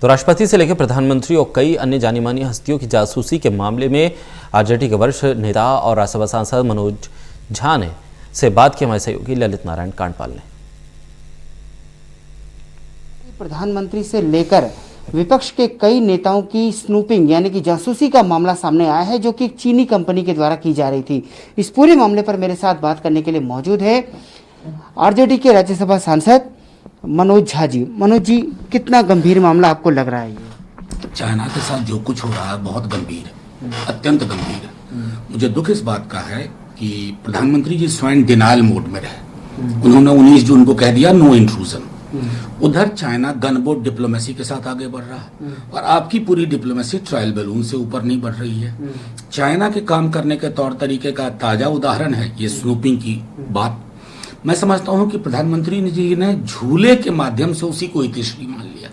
तो राष्ट्रपति से लेकर प्रधानमंत्री और कई अन्य जानी मानी हस्तियों की जासूसी के मामले में आरजेडी के वरिष्ठ नेता और राज्यसभा सांसद मनोज झा ने से बात की हमारे सहयोगी ललित नारायण कांडपाल ने। प्रधानमंत्री से लेकर विपक्ष के कई नेताओं की स्नूपिंग यानी कि जासूसी का मामला सामने आया है, जो कि एक चीनी कंपनी के द्वारा की जा रही थी। इस पूरे मामले पर मेरे साथ बात करने के लिए मौजूद है आरजेडी के राज्यसभा सांसद मनोज झा जी। मनोज जी, कितना गंभीर मामला आपको लग रहा है ये? चाइना के साथ जो कुछ हो रहा है बहुत गंभीर है, अत्यंत गंभीर है। मुझे दुख इस बात का है कि प्रधानमंत्री जी स्वयं डिनायल मोड में रहे। उन्होंने 19 जून को कह दिया नो इंट्रूजन। उधर चाइना गनबोट डिप्लोमेसी के साथ आगे बढ़ रहा है और आपकी पूरी डिप्लोमेसी ट्रायल बैलून से ऊपर नहीं बढ़ रही है। चाइना के काम करने के तौर तरीके का ताजा उदाहरण है ये स्नूपिंग की बात। मैं समझता हूं कि प्रधानमंत्री जी ने झूले के माध्यम से उसी को इतिश्री मान लिया।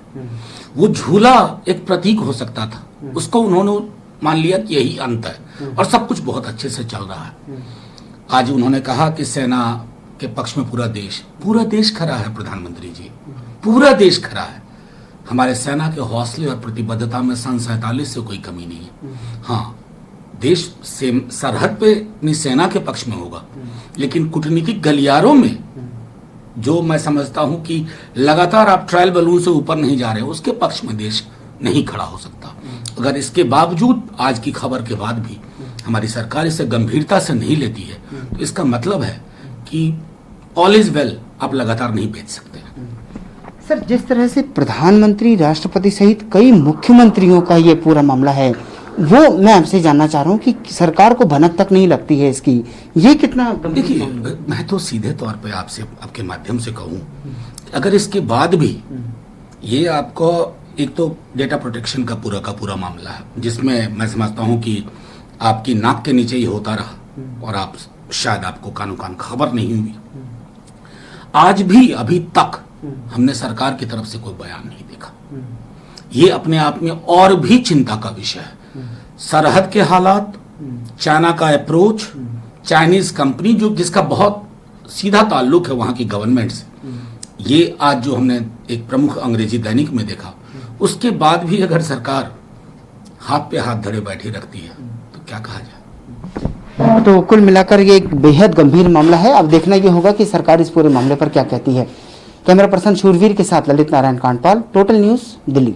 वो झूला एक प्रतीक हो सकता था, उसको उन्होंने मान लिया कि यही अंत है और सब कुछ बहुत अच्छे से चल रहा है। आज उन्होंने कहा कि सेना के पक्ष में पूरा देश खड़ा है। प्रधानमंत्री जी, पूरा देश खड़ा है। हमारे सेना के हौसले और प्रतिबद्धता में सन 47 से कोई कमी नहीं है। हाँ, देश से सरहद पे अपनी सेना के पक्ष में होगा, लेकिन कूटनीतिक गलियारों में जो मैं समझता हूं कि लगातार आप ट्रायल बैलून से ऊपर नहीं जा रहे हो, उसके पक्ष में देश नहीं खड़ा हो सकता। अगर इसके बावजूद आज की खबर के बाद भी हमारी सरकार इसे गंभीरता से नहीं लेती है, तो इसका मतलब है कि ऑल इज वेल आप लगातार नहीं बेच सकते। सर, जिस तरह से प्रधानमंत्री, राष्ट्रपति सहित कई मुख्यमंत्रियों का ये पूरा मामला है, वो मैं आपसे जानना चाह रहा हूँ कि सरकार को भनक तक नहीं लगती है इसकी। ये कितना देखिए, मैं तो सीधे तौर पे आपसे आपके माध्यम से कहूँ, अगर इसके बाद भी ये आपको एक तो डेटा प्रोटेक्शन का पूरा मामला है, जिसमें मैं समझता हूँ कि आपकी नाक के नीचे ही होता रहा और आप शायद आपको कानो कान खबर नहीं हुई। आज भी अभी तक हमने सरकार की तरफ से कोई बयान नहीं देखा। ये अपने आप में और भी चिंता का विषय है। सरहद के हालात, चाइना का अप्रोच, चाइनीज कंपनी जो जिसका बहुत सीधा ताल्लुक है वहां की गवर्नमेंट से, ये आज जो हमने एक प्रमुख अंग्रेजी दैनिक में देखा, उसके बाद भी अगर सरकार हाथ पे हाथ धरे बैठी रखती है तो क्या कहा जाए। तो कुल मिलाकर ये एक बेहद गंभीर मामला है। अब देखना ये होगा कि सरकार इस पूरे मामले पर क्या कहती है। कैमरा पर्सन शूरवीर के साथ ललित नारायण कांडपाल, टोटल न्यूज़, दिल्ली।